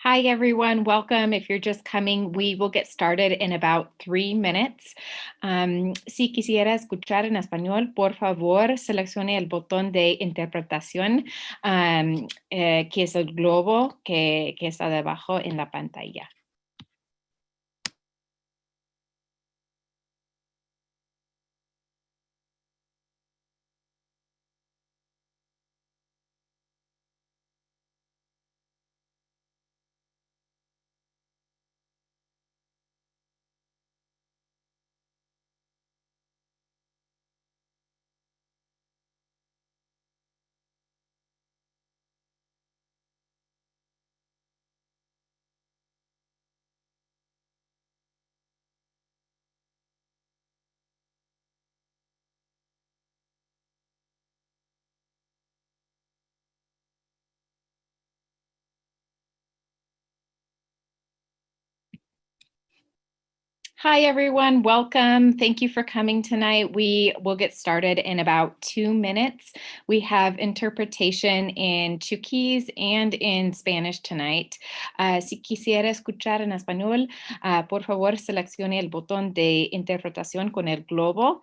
Hi, everyone. Welcome. If you're just coming, we will get started in about 3 minutes. Si quisiera escuchar en español, por favor, seleccione el botón de interpretación, que es el globo que está debajo en la pantalla. Hi, everyone. Welcome. Thank you for coming tonight. We will get started in about 2 minutes. We have interpretation in Chuquís and in Spanish tonight. Si quisiera escuchar en español, por favor, seleccione el botón de interpretación con el globo.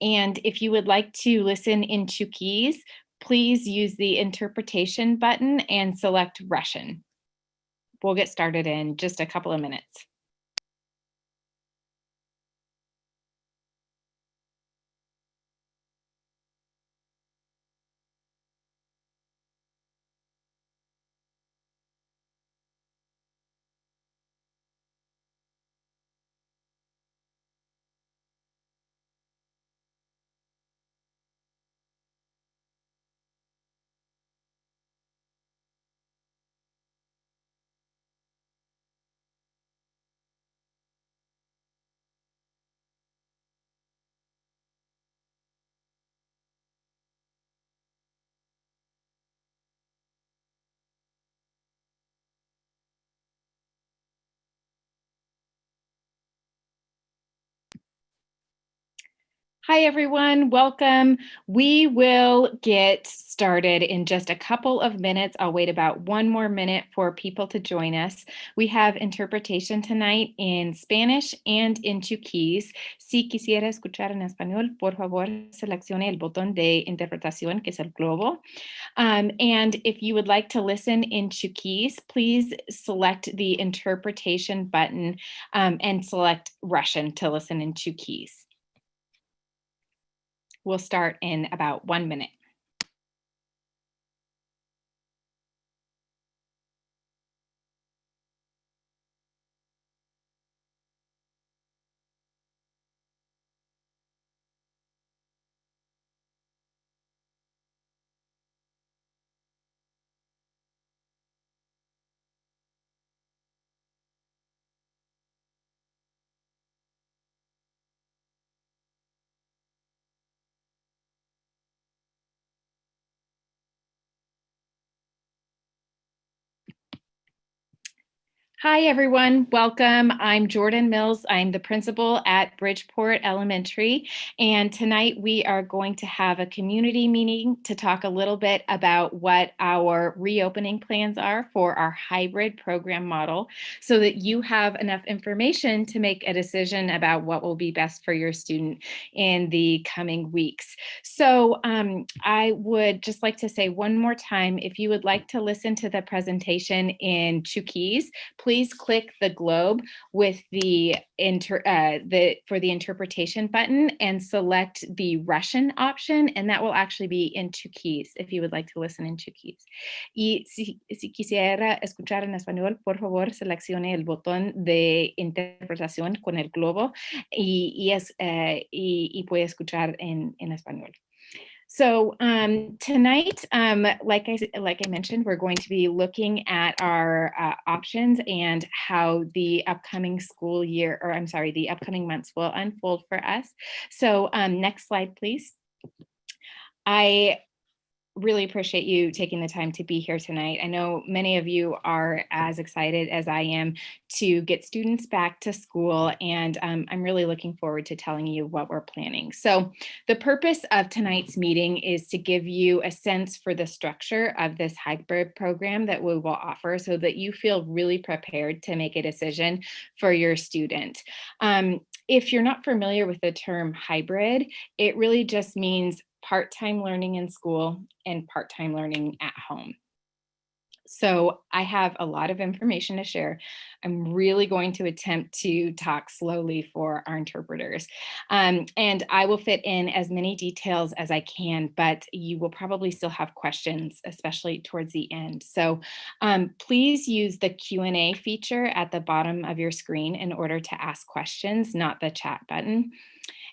And if you would like to listen in Chuquís, please use the interpretation button and select Russian. We'll get started in just a couple of minutes. Hi, everyone. Welcome. We will get started in just a couple of minutes. I'll wait about 1 more minute for people to join us. We have interpretation tonight in Spanish and in Chuquís. Si quisiera escuchar en español, por favor, seleccione el botón de interpretación, que es el globo. And if you would like to listen in Chuquís, please select the interpretation button and select Russian to listen in Chuquís. We'll start in about 1 minute. Hi, everyone. Welcome. I'm Jordan Mills. I'm the principal at Bridgeport Elementary. And tonight we are going to have a community meeting to talk a little bit about what our reopening plans are for our hybrid program model so that you have enough information to make a decision about what will be best for your student in the coming weeks. So I would just like to say one more time, if you would like to listen to the presentation in Chuquís, please click the globe with the for the interpretation button and select the Russian option, and that will actually be in Chuquís if you would like to listen in Chuquís. Y si quisiera escuchar en español, por favor, seleccione el botón de interpretación con el globo y puede escuchar en español. So tonight, like I mentioned, we're going to be looking at our options and how the upcoming school year, or I'm sorry, the upcoming months will unfold for us. So next slide, please. I really appreciate you taking the time to be here tonight. I know many of you are as excited as I am to get students back to school, and I'm really looking forward to telling you what we're planning. So the purpose of tonight's meeting is to give you a sense for the structure of this hybrid program that we will offer so that you feel really prepared to make a decision for your student. If you're not familiar with the term hybrid, it really just means part-time learning in school and part-time learning at home. So I have a lot of information to share. I'm really going to attempt to talk slowly for our interpreters. And I will fit in as many details as I can, but you will probably still have questions, especially towards the end. So please use the Q&A feature at the bottom of your screen in order to ask questions, not the chat button.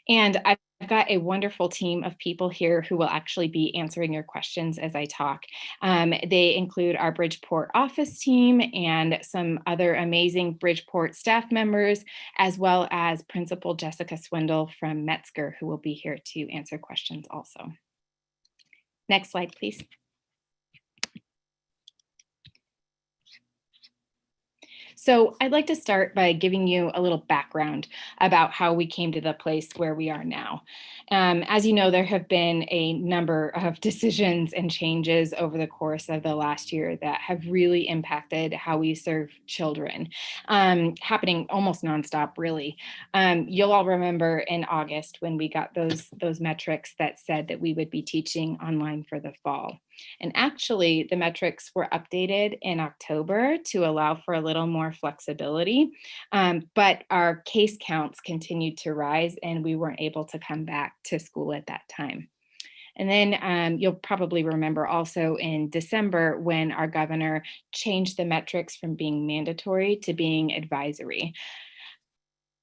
And I've got a wonderful team of people here who will actually be answering your questions as I talk. They include our Bridgeport office team and some other amazing Bridgeport staff members, as well as Principal Jessica Swindle from Metzger, who will be here to answer questions also. Next slide, please. So I'd like to start by giving you a little background about how we came to the place where we are now. As you know, there have been a number of decisions and changes over the course of the last year that have really impacted how we serve children, happening almost nonstop, really. You'll all remember in August when we got those metrics that said that we would be teaching online for the fall. And actually, the metrics were updated in October to allow for a little more flexibility, but our case counts continued to rise and we weren't able to come back to school at that time. And then you'll probably remember also in December when our governor changed the metrics from being mandatory to being advisory.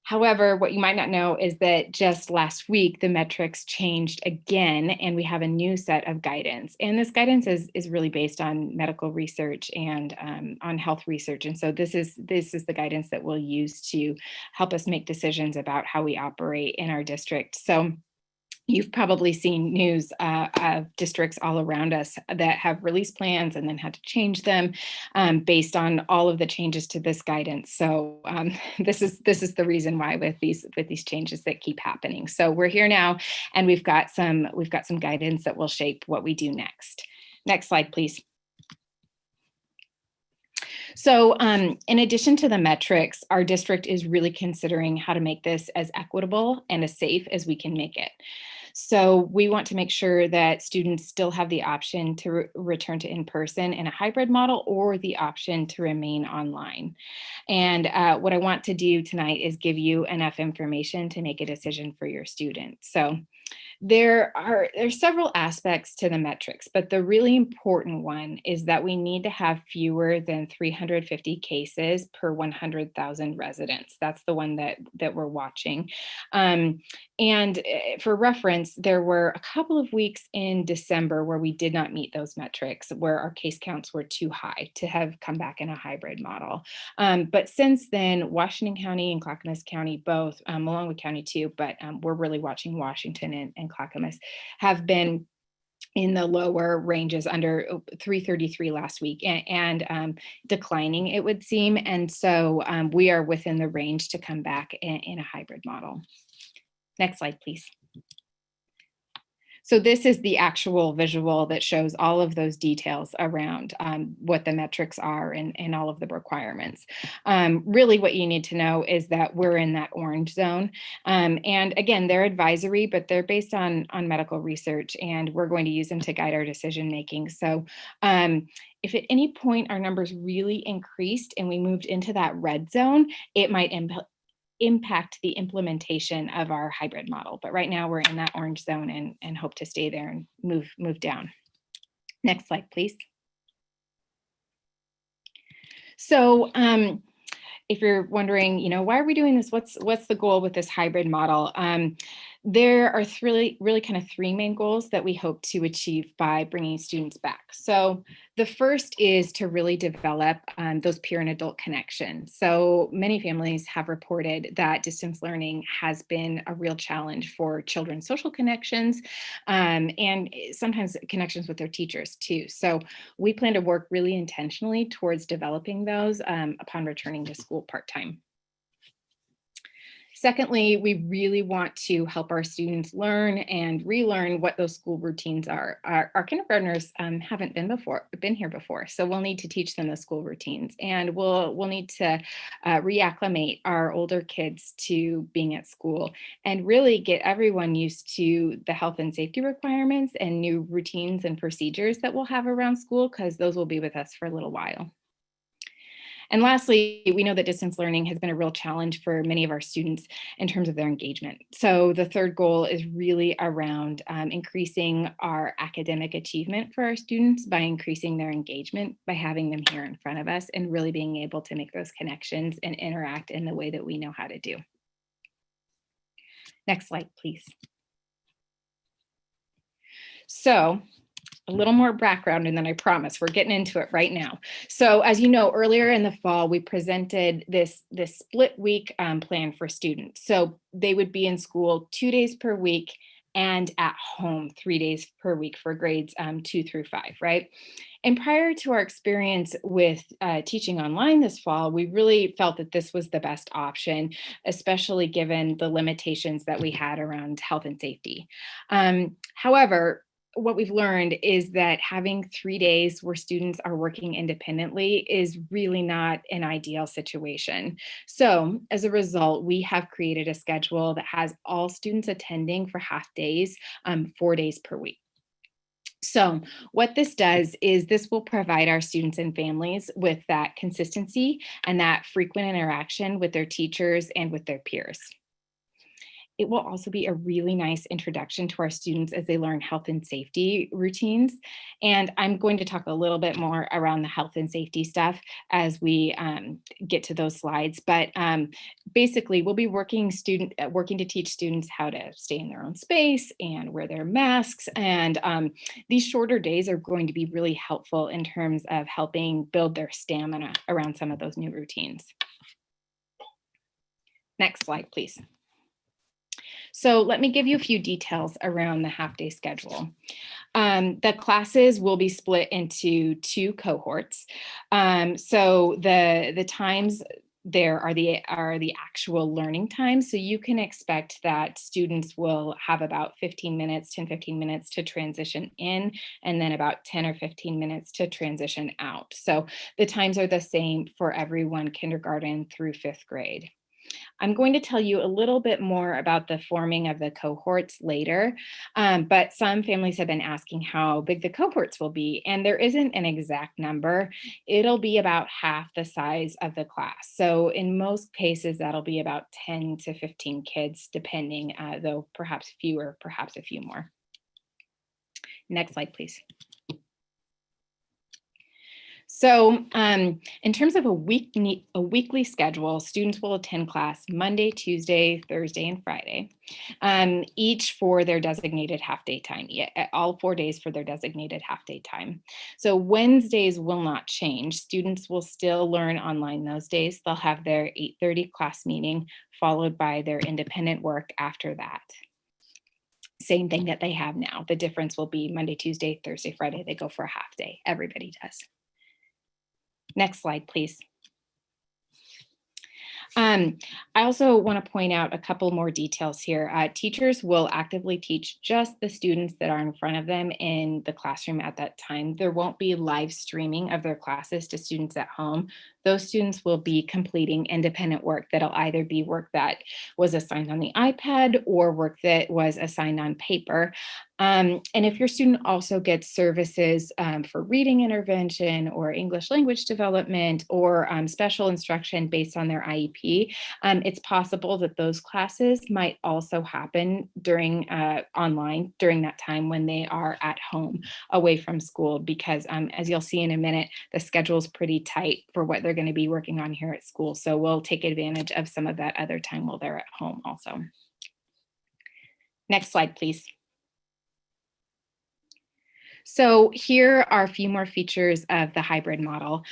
However, what you might not know is that just last week, the metrics changed again, and we have a new set of guidance. And this guidance is really based on medical research and on health research. And so this is the guidance that we'll use to help us make decisions about how we operate in our district. So you've probably seen news of districts all around us that have released plans and then had to change them based on all of the changes to this guidance. So this is the reason why with these changes that keep happening. So we're here now, and we've got some guidance that will shape what we do next. Next slide, please. So in addition to the metrics, our district is really considering how to make this as equitable and as safe as we can make it. So we want to make sure that students still have the option to return to in-person in a hybrid model or the option to remain online. And what I want to do tonight is give you enough information to make a decision for your student. So there's several aspects to the metrics, but the really important one is that we need to have fewer than 350 cases per 100,000 residents. That's the one that we're watching. And for reference, there were a couple of weeks in December where we did not meet those metrics, where our case counts were too high to have come back in a hybrid model. But since then, Washington County and Clackamas County both, along with County 2, but we're really watching Washington and Clackamas, have been in the lower ranges under 333 last week and declining, it would seem. And so we are within the range to come back in a hybrid model. Next slide, please. So this is the actual visual that shows all of those details around what the metrics are and all of the requirements. Really what you need to know is that we're in that orange zone. And again, they're advisory, but they're based on medical research, and we're going to use them to guide our decision making. So if at any point our numbers really increased and we moved into that red zone, it might impact the implementation of our hybrid model. But right now we're in that orange zone and hope to stay there and move down. Next slide, please. So if you're wondering, why are we doing this? What's the goal with this hybrid model? There are really kind of three main goals that we hope to achieve by bringing students back. So the first is to really develop those peer and adult connections. So many families have reported that distance learning has been a real challenge for children's social connections, and sometimes connections with their teachers too. So we plan to work really intentionally towards developing those upon returning to school part-time. Secondly, we really want to help our students learn and relearn what those school routines are. Our kindergartners haven't been here before, so we'll need to teach them the school routines, and we'll need to reacclimate our older kids to being at school, and really get everyone used to the health and safety requirements and new routines and procedures that we'll have around school, because those will be with us for a little while. And lastly, we know that distance learning has been a real challenge for many of our students in terms of their engagement. So the third goal is really around increasing our academic achievement for our students by increasing their engagement, by having them here in front of us and really being able to make those connections and interact in the way that we know how to do. Next slide, please. So a little more background, and then I promise we're getting into it right now. So as you know, earlier in the fall, we presented this split week plan for students. So they would be in school 2 days per week and at home 3 days per week for grades 2 through 5, right? And prior to our experience with teaching online this fall, we really felt that this was the best option, especially given the limitations that we had around health and safety. However, what we've learned is that having 3 days where students are working independently is really not an ideal situation. So as a result, we have created a schedule that has all students attending for half days, 4 days per week. So what this does is this will provide our students and families with that consistency and that frequent interaction with their teachers and with their peers. It will also be a really nice introduction to our students as they learn health and safety routines. And I'm going to talk a little bit more around the health and safety stuff as we get to those slides. But basically, we'll be working to teach students how to stay in their own space and wear their masks. And these shorter days are going to be really helpful in terms of helping build their stamina around some of those new routines. Next slide, please. So let me give you a few details around the half-day schedule. The classes will be split into 2 cohorts. So the times there are the actual learning times. So you can expect that students will have about 10, 15 minutes to transition in, and then about 10 or 15 minutes to transition out. So the times are the same for everyone, kindergarten through 5th grade. I'm going to tell you a little bit more about the forming of the cohorts later, but some families have been asking how big the cohorts will be, and there isn't an exact number. It'll be about half the size of the class. So in most cases, that'll be about 10 to 15 kids, depending, though perhaps fewer, perhaps a few more. Next slide, please. So in terms of a weekly schedule, students will attend class Monday, Tuesday, Thursday, and Friday, each for their designated half-day time, all 4 days for their designated half-day time. So Wednesdays will not change. Students will still learn online those days. They'll have their 8:30 class meeting, followed by their independent work after that. Same thing that they have now. The difference will be Monday, Tuesday, Thursday, Friday, they go for a half day. Everybody does. Next slide, please. I also want to point out a couple more details here. Teachers will actively teach just the students that are in front of them in the classroom at that time. There won't be live streaming of their classes to students at home. Those students will be completing independent work that'll either be work that was assigned on the iPad or work that was assigned on paper. And if your student also gets services for reading intervention or English language development or special instruction based on their IEP, it's possible that those classes might also happen during online during that time when they are at home away from school, because as you'll see in a minute, the schedule is pretty tight for what they're going to be working on here at school. So we'll take advantage of some of that other time while they're at home also. Next slide, please. So here are a few more features of the hybrid model.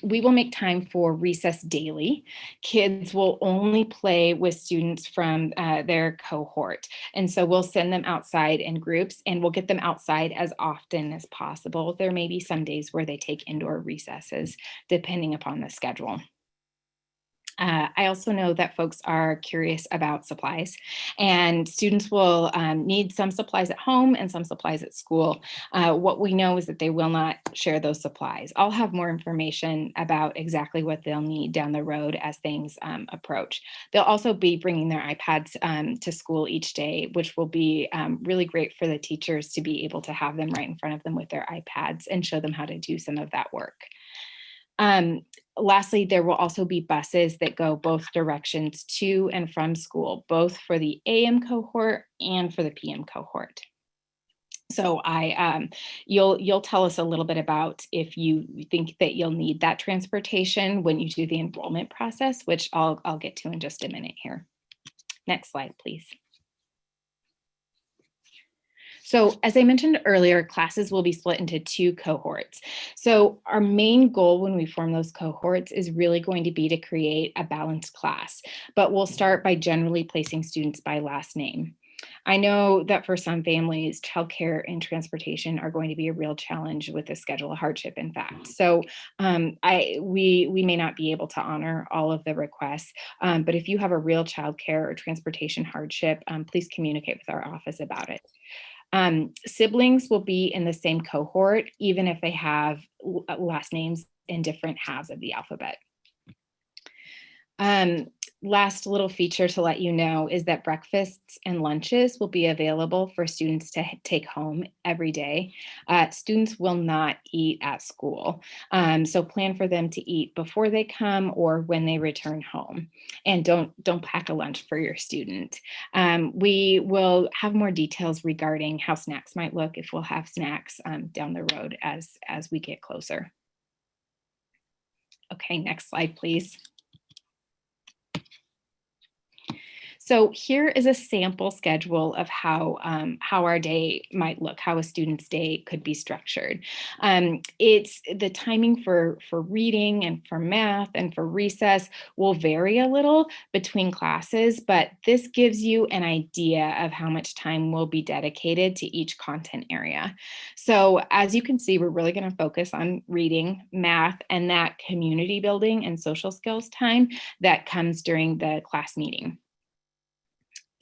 We will make time for recess daily. Kids will only play with students from their cohort. And so we'll send them outside in groups and we'll get them outside as often as possible. There may be some days where they take indoor recesses, depending upon the schedule. I also know that folks are curious about supplies, and students will need some supplies at home and some supplies at school. What we know is that they will not share those supplies. I'll have more information about exactly what they'll need down the road as things approach. They'll also be bringing their iPads to school each day, which will be really great for the teachers to be able to have them right in front of them with their iPads and show them how to do some of that work. Lastly, there will also be buses that go both directions to and from school, both for the AM cohort and for the PM cohort. So you'll tell us a little bit about if you think that you'll need that transportation when you do the enrollment process, which I'll get to in just a minute here. Next slide, please. So as I mentioned earlier, classes will be split into 2 cohorts. So our main goal when we form those cohorts is really going to be to create a balanced class, but we'll start by generally placing students by last name. I know that for some families, childcare and transportation are going to be a real challenge with the schedule, a hardship, in fact. So we may not be able to honor all of the requests, but if you have a real childcare or transportation hardship, please communicate with our office about it. Siblings will be in the same cohort, even if they have last names in different halves of the alphabet. Last little feature to let you know is that breakfasts and lunches will be available for students to take home every day. Students will not eat at school. So plan for them to eat before they come or when they return home. And don't pack a lunch for your student. We will have more details regarding how snacks might look, if we'll have snacks down the road as we get closer. Okay, next slide, please. So here is a sample schedule of how our day might look, how a student's day could be structured. It's the timing for reading and for math and for recess will vary a little between classes, but this gives you an idea of how much time will be dedicated to each content area. So as you can see, we're really going to focus on reading, math, and that community building and social skills time that comes during the class meeting.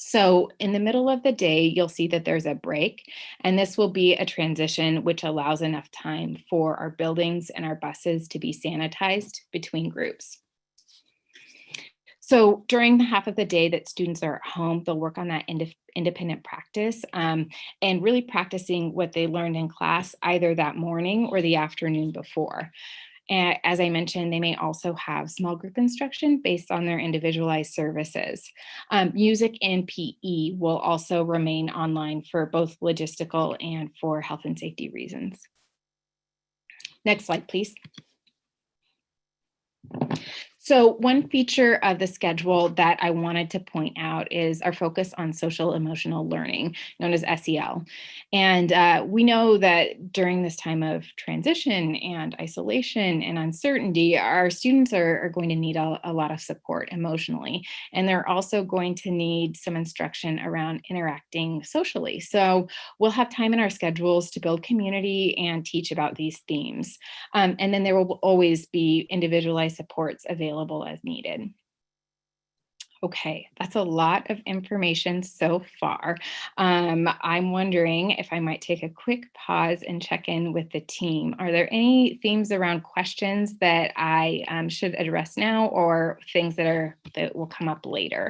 So in the middle of the day, you'll see that there's a break, and this will be a transition which allows enough time for our buildings and our buses to be sanitized between groups. So during the half of the day that students are at home, they'll work on that independent practice and really practicing what they learned in class either that morning or the afternoon before. And as I mentioned, they may also have small group instruction based on their individualized services. Music and PE will also remain online for both logistical and for health and safety reasons. Next slide, please. So one feature of the schedule that I wanted to point out is our focus on social emotional learning, known as SEL. And we know that during this time of transition and isolation and uncertainty, our students are going to need a lot of support emotionally. And they're also going to need some instruction around interacting socially. So we'll have time in our schedules to build community and teach about these themes. And then there will always be individualized supports available as needed. Okay, that's a lot of information so far. I'm wondering if I might take a quick pause and check in with the team. Are there any themes around questions that I should address now, or things that will come up later?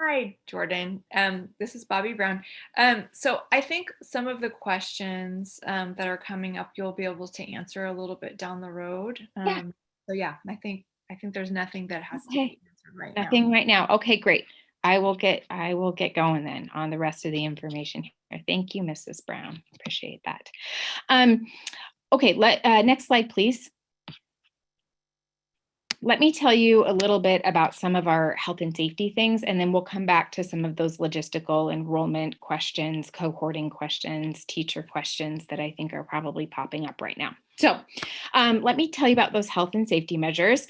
Hi, Jordan. This is Bobby Brown. So I think some of the questions that are coming up, you'll be able to answer a little bit down the road. Yeah. So yeah, I think there's nothing that has to be answered right now. Nothing right now. Okay, great. I will get going then on the rest of the information here. Thank you, Mrs. Brown. Appreciate that. Okay, next slide, please. let me tell you a little bit about some of our health and safety things, and then we'll come back to some of those logistical enrollment questions, cohorting questions, teacher questions that I think are probably popping up right now. So let me tell you about those health and safety measures.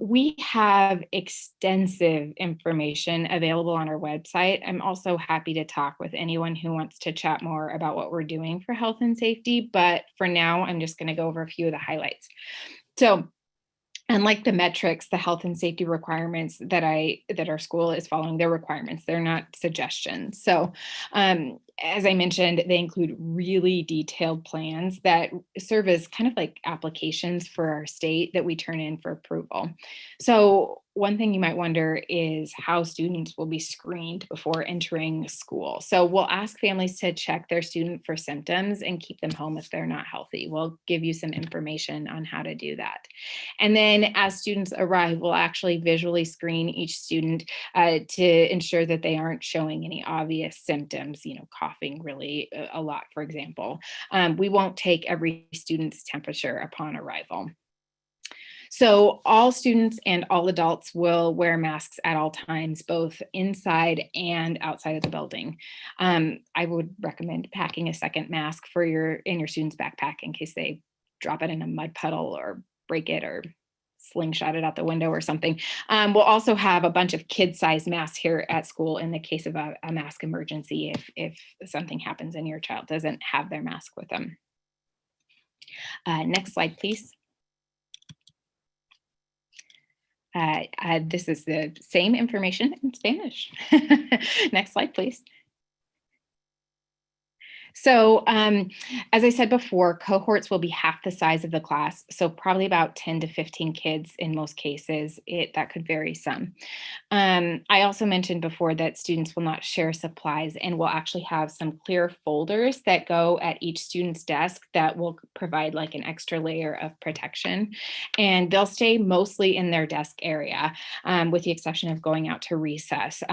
We have extensive information available on our website. I'm also happy to talk with anyone who wants to chat more about what we're doing for health and safety, but for now, I'm just going to go over a few of the highlights. So unlike the metrics, the health and safety requirements that our school is following, their requirements, they're not suggestions. So as I mentioned, they include really detailed plans that serve as kind of like applications for our state that we turn in for approval. So one thing you might wonder is how students will be screened before entering school. So we'll ask families to check their student for symptoms and keep them home if they're not healthy. We'll give you some information on how to do that. And then as students arrive, we'll actually visually screen each student to ensure that they aren't showing any obvious symptoms, coughing really a lot, for example. We won't take every student's temperature upon arrival. So all students and all adults will wear masks at all times, both inside and outside of the building. I would recommend packing a second mask in your student's backpack in case they drop it in a mud puddle or break it or slingshot it out the window or something. We'll also have a bunch of kid-sized masks here at school in the case of a mask emergency if something happens and your child doesn't have their mask with them. Next slide, please. This is the same information in Spanish. Next slide, please. So as I said before, cohorts will be half the size of the class, so probably about 10 to 15 kids in most cases. That could vary some. I also mentioned before that students will not share supplies, and we'll actually have some clear folders that go at each student's desk that will provide like an extra layer of protection. And they'll stay mostly in their desk area, with the exception of going out to recess.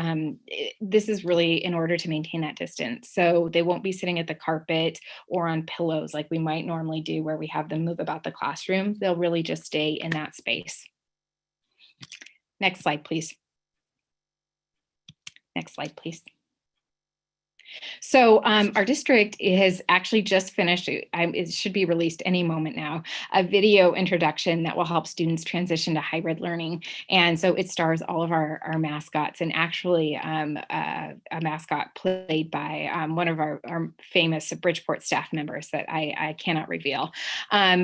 This is really in order to maintain that distance. So they won't be sitting at the carpet or on pillows like we might normally do where we have them move about the classroom. They'll really just stay in that space. Next slide, please. Next slide, please. So our district has actually just finished, it should be released any moment now, a video introduction that will help students transition to hybrid learning. And so it stars all of our mascots, and actually a mascot played by one of our famous Bridgeport staff members that I cannot reveal.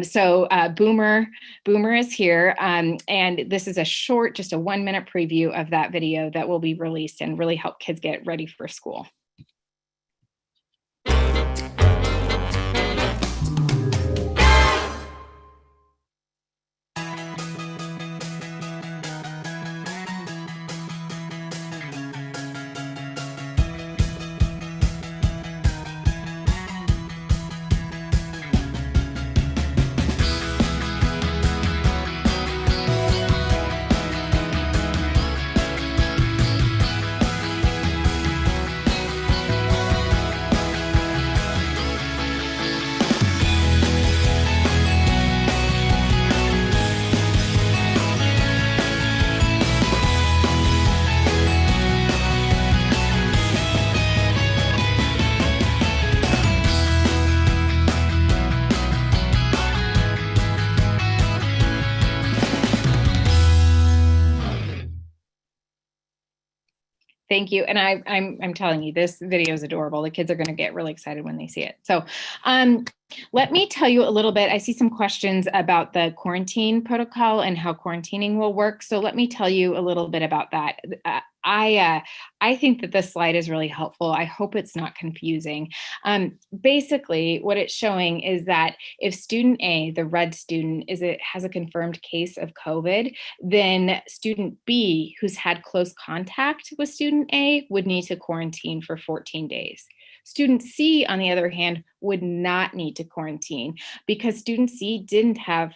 So Boomer is here, and this is a short, just a 1-minute preview of that video that will be released and really help kids get ready for school. Thank you. And I'm telling you, this video is adorable. The kids are going to get really excited when they see it. So let me tell you a little bit. I see some questions about the quarantine protocol and how quarantining will work. So let me tell you a little bit about that. I think that this slide is really helpful. I hope it's not confusing. Basically, what it's showing is that if student A, the red student, has a confirmed case of COVID, then student B, who's had close contact with student A, would need to quarantine for 14 days. Student C, on the other hand, would not need to quarantine because student C didn't have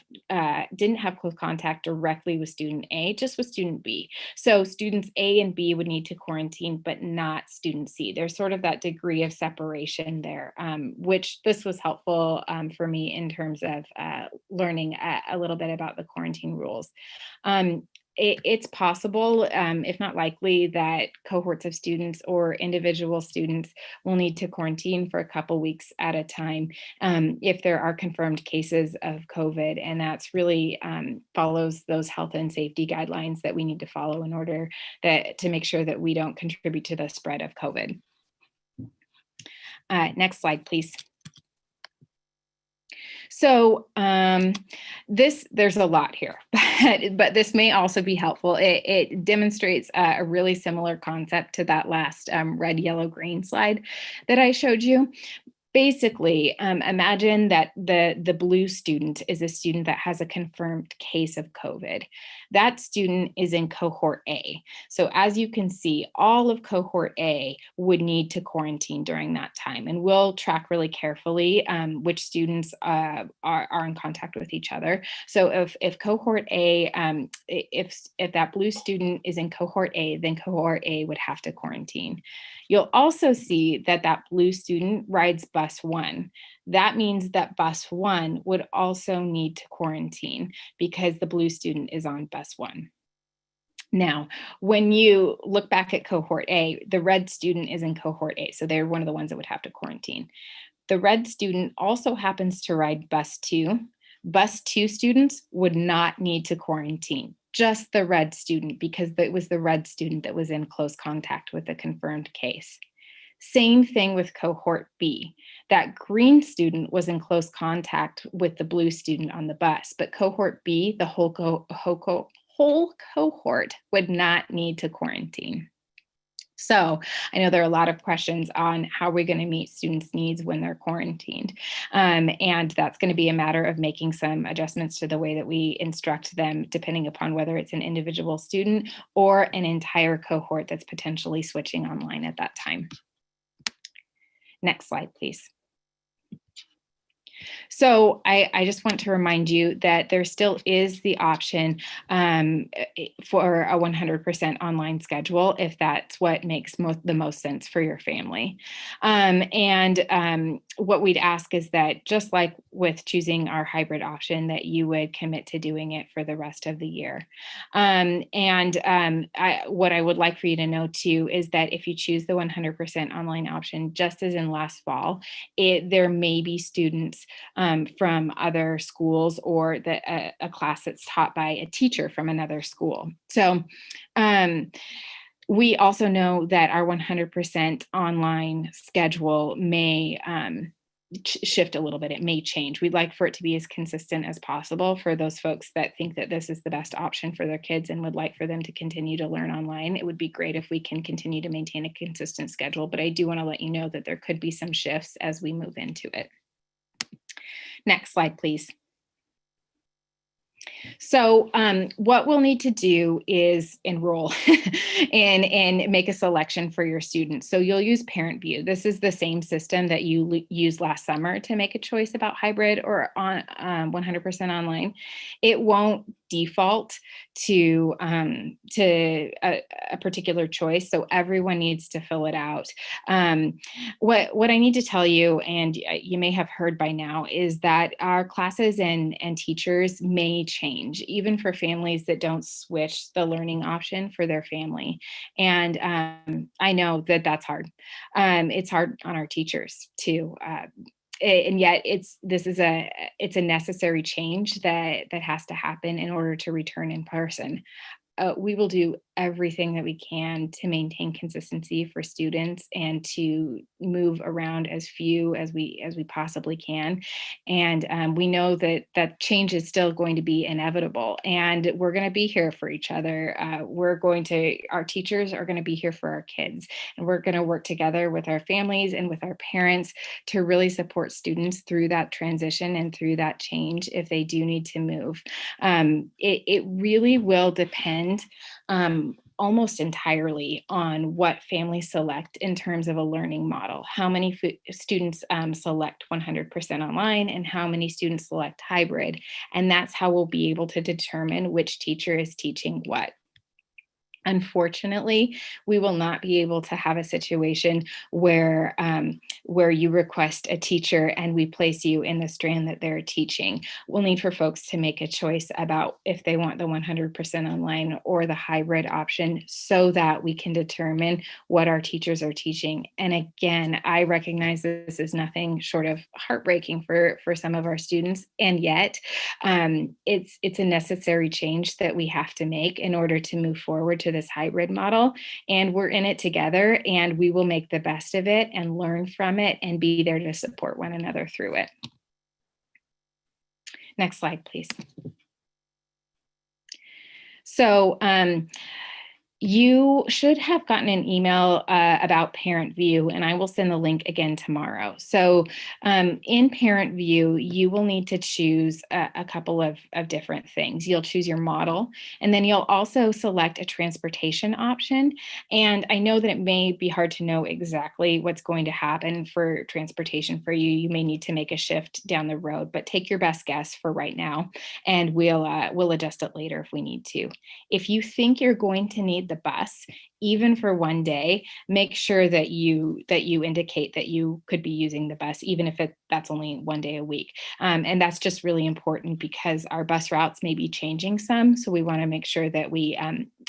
close contact directly with student A, just with student B. So students A and B would need to quarantine, but not student C. There's sort of that degree of separation there, which this was helpful for me in terms of learning a little bit about the quarantine rules. It's possible, if not likely, that cohorts of students or individual students will need to quarantine for a couple weeks at a time if there are confirmed cases of COVID. And that's really follows those health and safety guidelines that we need to follow in order to make sure that we don't contribute to the spread of COVID. Next slide, please. So there's a lot here, but this may also be helpful. It demonstrates a really similar concept to that last red, yellow, green slide that I showed you. Basically, imagine that the blue student is a student that has a confirmed case of COVID. That student is in cohort A. So as you can see, all of cohort A would need to quarantine during that time. And we'll track really carefully which students are in contact with each other. So if cohort A, if that blue student is in cohort A, then cohort A would have to quarantine. You'll also see that that blue student rides bus 1. That means that bus 1 would also need to quarantine because the blue student is on bus 1. Now, when you look back at cohort A, the red student is in cohort A, so they're one of the ones that would have to quarantine. The red student also happens to ride bus 2. Bus 2 students would not need to quarantine, just the red student, because it was the red student that was in close contact with a confirmed case. Same thing with cohort B. That green student was in close contact with the blue student on the bus, but cohort B, the whole cohort would not need to quarantine. So I know there are a lot of questions on how we're going to meet students' needs when they're quarantined. And that's going to be a matter of making some adjustments to the way that we instruct them, depending upon whether it's an individual student or an entire cohort that's potentially switching online at that time. Next slide, please. So I just want to remind you that there still is the option for a 100% online schedule if that's what makes the most sense for your family. What we'd ask is that, just like with choosing our hybrid option, that you would commit to doing it for the rest of the year. What I would like for you to know too is that if you choose the 100% online option, just as in last fall, there may be students from other schools or a class that's taught by a teacher from another school. So we also know that our 100% online schedule may shift a little bit. It may change. We'd like for it to be as consistent as possible for those folks that think that this is the best option for their kids and would like for them to continue to learn online. It would be great if we can continue to maintain a consistent schedule, but I do want to let you know that there could be some shifts as we move into it. Next slide, please. So what we'll need to do is enroll and make a selection for your students. So you'll use Parent View. This is the same system that you used last summer to make a choice about hybrid or on 100% online. It won't default to a particular choice, so everyone needs to fill it out. What I need to tell you, and you may have heard by now, is that our classes and teachers may change, even for families that don't switch the learning option for their family. And I know that that's hard. It's hard on our teachers too. And yet it's a necessary change that has to happen in order to return in person. We will do everything that we can to maintain consistency for students and to move around as few as we possibly can. And we know that change is still going to be inevitable, and we're going to be here for each other. Our teachers are going to be here for our kids, and we're going to work together with our families and with our parents to really support students through that transition and through that change if they do need to move. It really will depend almost entirely on what families select in terms of a learning model. How many students select 100% online and how many students select hybrid. And that's how we'll be able to determine which teacher is teaching what. Unfortunately, we will not be able to have a situation where you request a teacher and we place you in the strand that they're teaching. We'll need for folks to make a choice about if they want the 100% online or the hybrid option so that we can determine what our teachers are teaching. And again, I recognize this is nothing short of heartbreaking for some of our students, and yet it's a necessary change that we have to make in order to move forward to this hybrid model. And we're in it together, and we will make the best of it and learn from it and be there to support one another through it. Next slide, please. So you should have gotten an email about Parent View, and I will send the link again tomorrow. So in Parent View, you will need to choose a couple of different things. You'll choose your model, and then you'll also select a transportation option. And I know that it may be hard to know exactly what's going to happen for transportation for you. You may need to make a shift down the road, but take your best guess for right now, and we'll adjust it later if we need to. If you think you're going to need the bus, even for one day, make sure that you indicate that you could be using the bus, even if that's only one day a week. And that's just really important because our bus routes may be changing some. So we want to make sure that we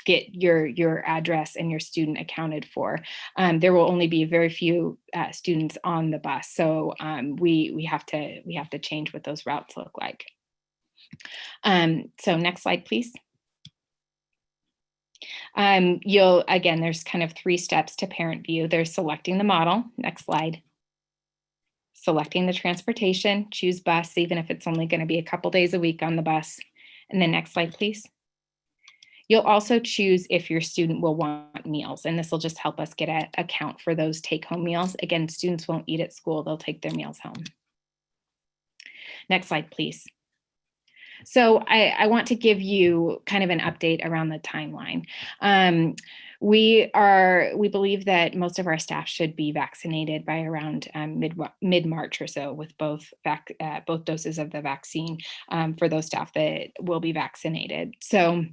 get your address and your student accounted for. There will only be very few students on the bus. So we have to change what those routes look like. So next slide, please. There's kind of 3 steps to Parent View. There's selecting the model, next slide. Selecting the transportation, choose bus, even if it's only going to be a couple days a week on the bus. And then next slide, please. You'll also choose if your student will want meals, and this will just help us get a count for those take-home meals. Again, students won't eat at school, they'll take their meals home. Next slide, please. So I want to give you kind of an update around the timeline. We believe that most of our staff should be vaccinated by around mid-March or so with both doses of the vaccine for those staff that will be vaccinated. So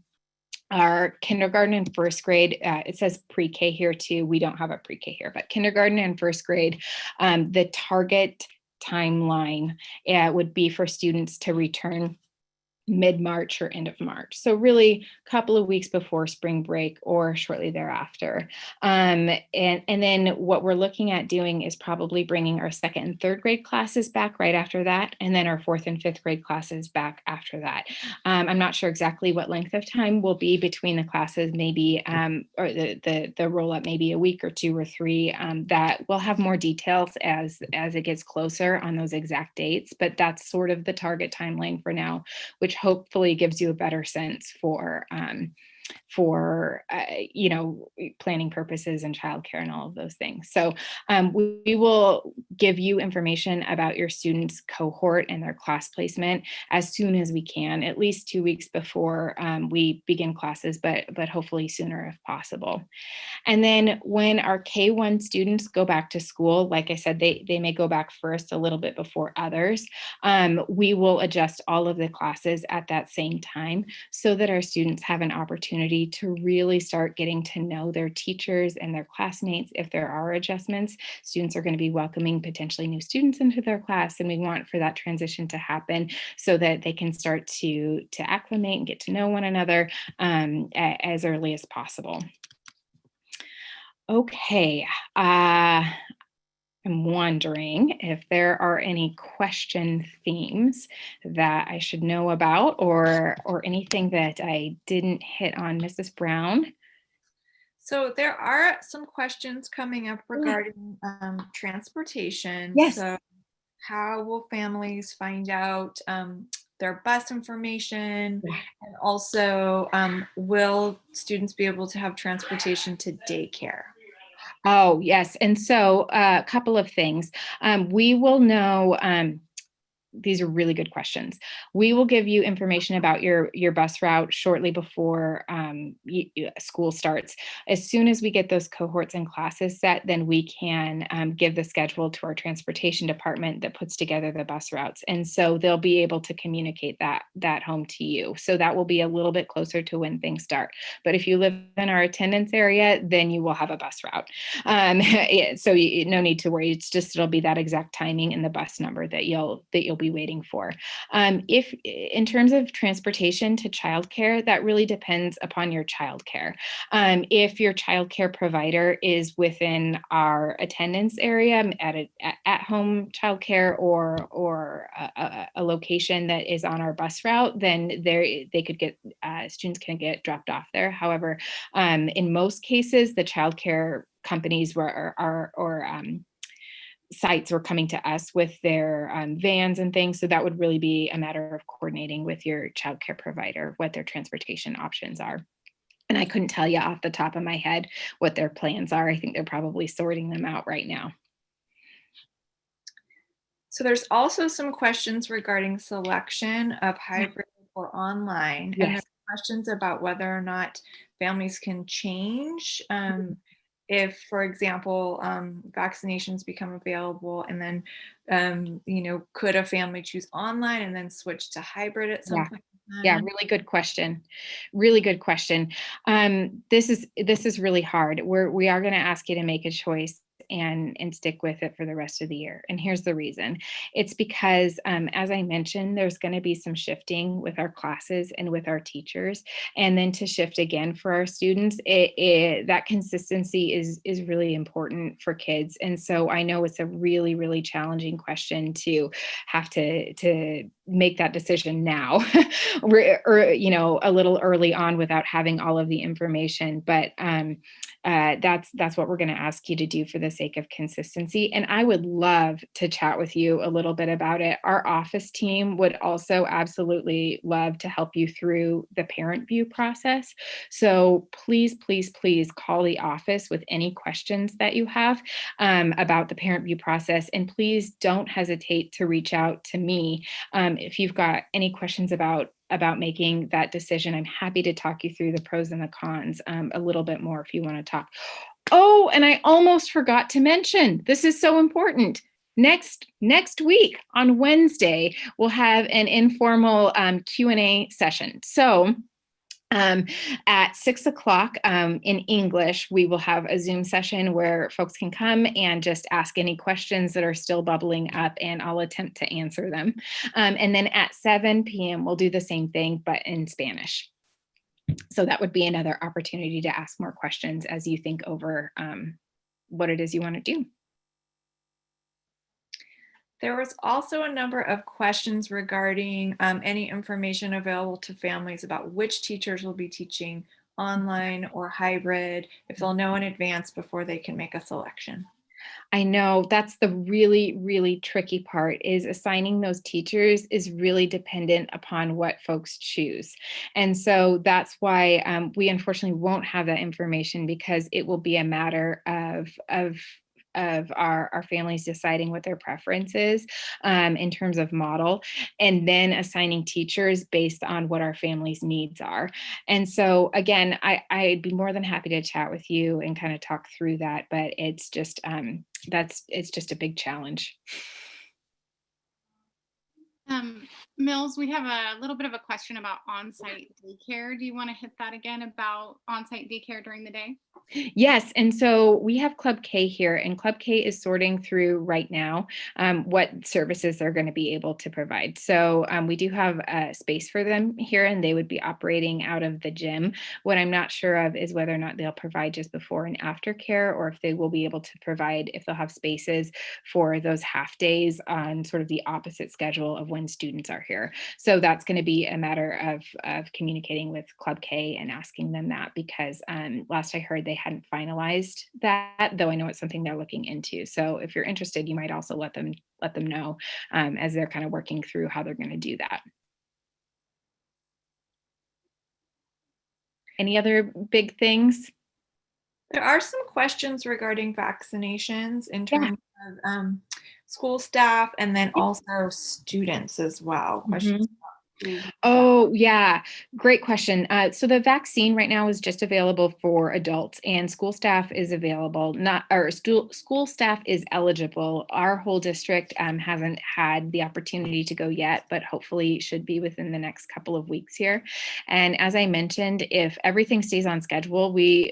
our kindergarten and first grade, it says pre-K here too. We don't have a pre-K here, but kindergarten and first grade, the target timeline would be for students to return mid-March or end of March. So really a couple of weeks before spring break or shortly thereafter. And then what we're looking at doing is probably bringing our 2nd and 3rd grade classes back right after that, and then our 4th and 5th grade classes back after that. I'm not sure exactly what length of time will be between the classes, maybe, or the roll up, maybe a week or 2 or 3, that we'll have more details as it gets closer on those exact dates, but that's sort of the target timeline for now, which hopefully gives you a better sense for planning purposes and childcare and all of those things. So we will give you information about your students' cohort and their class placement as soon as we can, at least 2 weeks before we begin classes, but hopefully sooner if possible. And then when our K-1 students go back to school, like I said, they may go back first a little bit before others. We will adjust all of the classes at that same time so that our students have an opportunity to really start getting to know their teachers and their classmates. If there are adjustments, students are going to be welcoming potentially new students into their class, and we want for that transition to happen so that they can start to acclimate and get to know one another as early as possible. Okay, I'm wondering if there are any question themes that I should know about or anything that I didn't hit on, Mrs. Brown. So there are some questions coming up regarding transportation. Yes. So how will families find out their bus information? And also, will students be able to have transportation to daycare? Oh, yes. And so a couple of things. We will know these are really good questions. We will give you information about your bus route shortly before school starts. As soon as we get those cohorts and classes set, then we can give the schedule to our transportation department that puts together the bus routes. And so they'll be able to communicate that home to you. So that will be a little bit closer to when things start. But if you live in our attendance area, then you will have a bus route. So no need to worry. It'll be that exact timing and the bus number that you'll be waiting for. If in terms of transportation to childcare, that really depends upon your childcare. If your childcare provider is within our attendance area at home childcare or a location that is on our bus route, then they could get students can get dropped off there. However, in most cases, the childcare companies sites were coming to us with their vans and things. So that would really be a matter of coordinating with your childcare provider what their transportation options are. And I couldn't tell you off the top of my head what their plans are. I think they're probably sorting them out right now. So there's also some questions regarding selection of hybrid or online. Yes. And there's questions about whether or not families can change if, for example, vaccinations become available, and then, could a family choose online and then switch to hybrid at some point? Yeah, really good question. Really good question. This is really hard. We are going to ask you to make a choice and stick with it for the rest of the year. And here's the reason. It's because, as I mentioned, there's going to be some shifting with our classes and with our teachers, and then to shift again for our students. That consistency is really important for kids. And so I know it's a really, really challenging question to have to make that decision now or a little early on without having all of the information. But that's what we're going to ask you to do for the sake of consistency. And I would love to chat with you a little bit about it. Our office team would also absolutely love to help you through the parent view process. So please, please, please call the office with any questions that you have about the parent view process. And please don't hesitate to reach out to me if you've got any questions about making that decision. I'm happy to talk you through the pros and the cons a little bit more if you want to talk. Oh, and I almost forgot to mention, this is so important. Next week on Wednesday, we'll have an informal Q&A session. So at 6 o'clock in English, we will have a Zoom session where folks can come and just ask any questions that are still bubbling up, and I'll attempt to answer them. And then at 7 p.m., we'll do the same thing, but in Spanish. So that would be another opportunity to ask more questions as you think over what it is you want to do. There was also a number of questions regarding any information available to families about which teachers will be teaching online or hybrid, if they'll know in advance before they can make a selection. I know that's the really, really tricky part, is assigning those teachers is really dependent upon what folks choose. And so that's why we unfortunately won't have that information, because it will be a matter of our families deciding what their preference is in terms of model, and then assigning teachers based on what our families' needs are. And so again, I'd be more than happy to chat with you and kind of talk through that, but it's just it's just a big challenge. Mills, we have a little bit of a question about on-site daycare. Do you want to hit that again about on-site daycare during the day? Yes. And so we have Club K here, and Club K is sorting through right now what services they're going to be able to provide. So we do have a space for them here, and they would be operating out of the gym. What I'm not sure of is whether or not they'll provide just before and after care, or if they will be able to provide, if they'll have spaces for those half days on sort of the opposite schedule of when students are here. So that's going to be a matter of communicating with Club K and asking them that, because last I heard they hadn't finalized that, though I know it's something they're looking into. So if you're interested, you might also let them know as they're kind of working through how they're going to do that. Any other big things? There are some questions regarding vaccinations in terms of school staff and then also students as well. Questions? Oh, yeah. Great question. So the vaccine right now is just available for adults, and school staff is available, not, or school staff is eligible. Our whole district hasn't had the opportunity to go yet, but hopefully should be within the next couple of weeks here. And as I mentioned, if everything stays on schedule, we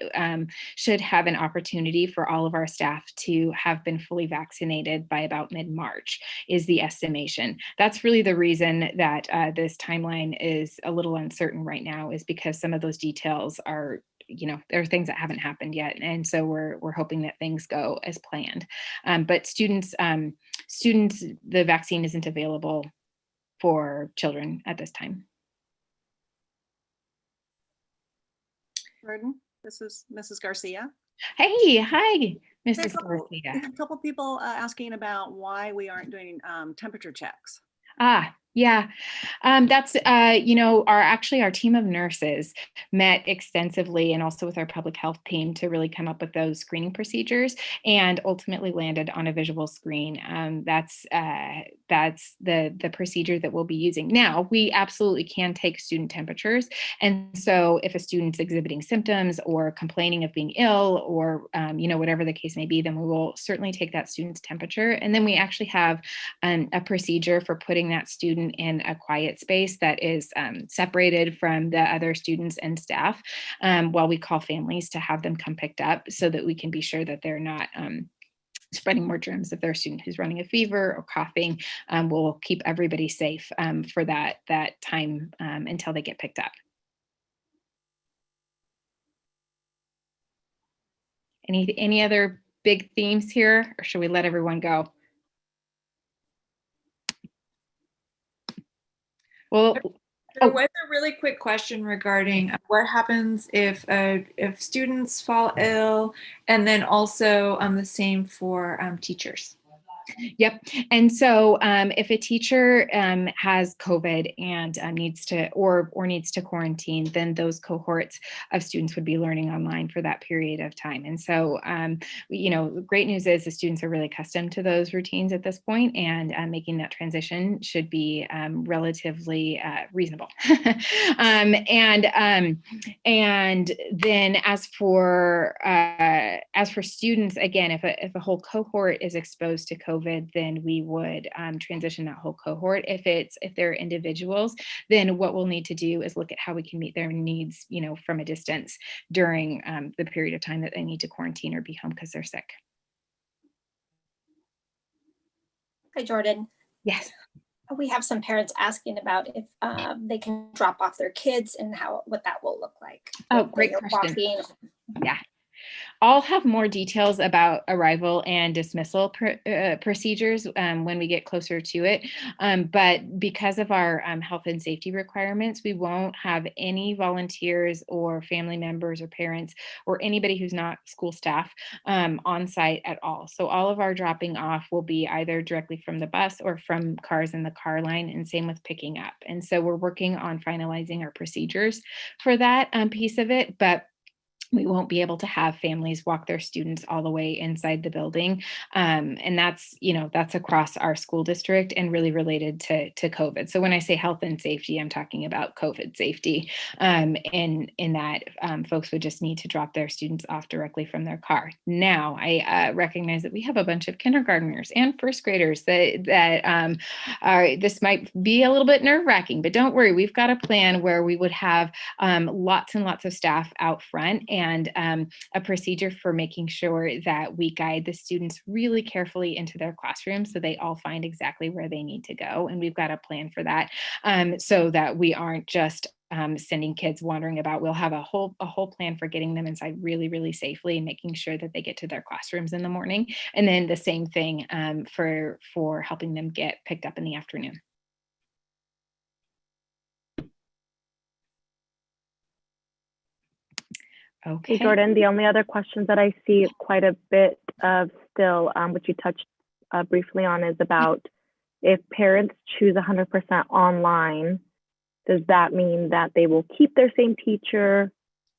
should have an opportunity for all of our staff to have been fully vaccinated by about mid-March, is the estimation. That's really the reason that this timeline is a little uncertain right now, is because some of those details are, there are things that haven't happened yet, and so we're hoping that things go as planned. But students, the vaccine isn't available for children at this time. Pardon? This is Mrs. Garcia. Hey, hi, A Mrs. couple, Garcia. a couple people asking about why we aren't doing temperature checks. Yeah, that's our team of nurses met extensively, and also with our public health team, to really come up with those screening procedures, and ultimately landed on a visual screen. That's the procedure that we'll be using. Now, we absolutely can take student temperatures, and so if a student's exhibiting symptoms or complaining of being ill, or whatever the case may be, then we will certainly take that student's temperature, and then we actually have a procedure for putting that student in a quiet space that is separated from the other students and staff, while we call families to have them come picked up, so that we can be sure that they're not spreading more germs. If there's a student who's running a fever or coughing, we'll keep everybody safe for that time until they get picked up. Any other big themes here, or should we let everyone go? Well, There was a really quick question regarding what happens if students fall ill, and then also the same for teachers. Yep. And so if a teacher has COVID and needs to quarantine, then those cohorts of students would be learning online for that period of time. And so, the great news is the students are really accustomed to those routines at this point, and making that transition should be relatively reasonable. And then as for students, again, if a whole cohort is exposed to COVID, then we would transition that whole cohort. If they're individuals, then what we'll need to do is look at how we can meet their needs, from a distance during the period of time that they need to quarantine or be home because they're sick. Hi, Jordan. Yes. We have some parents asking about if they can drop off their kids and what that will look like. Oh, great question. Yeah. I'll have more details about arrival and dismissal procedures when we get closer to it. But because of our health and safety requirements, we won't have any volunteers or family members or parents or anybody who's not school staff on site at all. So all of our dropping off will be either directly from the bus or from cars in the car line, and same with picking up. And so we're working on finalizing our procedures for that piece of it, but we won't be able to have families walk their students all the way inside the building. And that's across our school district and really related to COVID. So when I say health and safety, I'm talking about COVID safety, in that folks would just need to drop their students off directly from their car. Now, I recognize that we have a bunch of kindergartners and first graders that this might be a little bit nerve-wracking, but don't worry, we've got a plan where we would have lots and lots of staff out front, and a procedure for making sure that we guide the students really carefully into their classrooms so they all find exactly where they need to go. And we've got a plan for that, so that we aren't just sending kids wandering about. We'll have a whole plan for getting them inside really, really safely and making sure that they get to their classrooms in the morning. And then the same thing for helping them get picked up in the afternoon. Okay. Hey, Jordan, the only other questions that I see quite a bit of still, which you touched briefly on, is about if parents choose 100% online, does that mean that they will keep their same teacher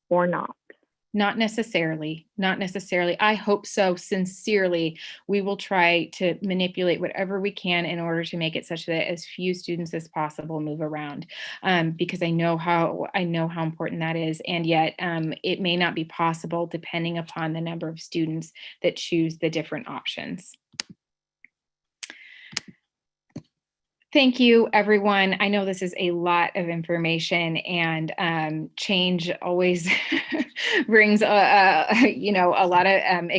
or not? Not necessarily. I hope so. Sincerely, we will try to manipulate whatever we can in order to make it such that as few students as possible move around, because I know how important that is. And yet it may not be possible depending upon the number of students that choose the different options. Thank you, everyone. I know this is a lot of information, and change always brings a lot of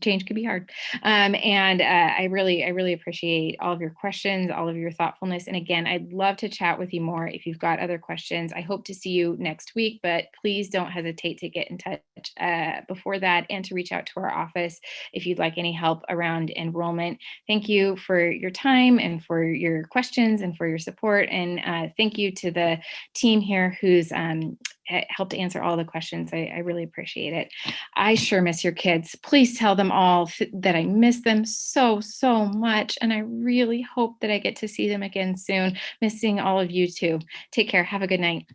change can be hard. And I really appreciate all of your questions, all of your thoughtfulness. And again, I'd love to chat with you more if you've got other questions. I hope to see you next week, but please don't hesitate to get in touch before that and to reach out to our office if you'd like any help around enrollment. Thank you for your time and for your questions and for your support. And thank you to the team here who's helped answer all the questions. I really appreciate it. I sure miss your kids. Please tell them all that I miss them so much. And I really hope that I get to see them again soon. Missing all of you too. Take care. Have a good night.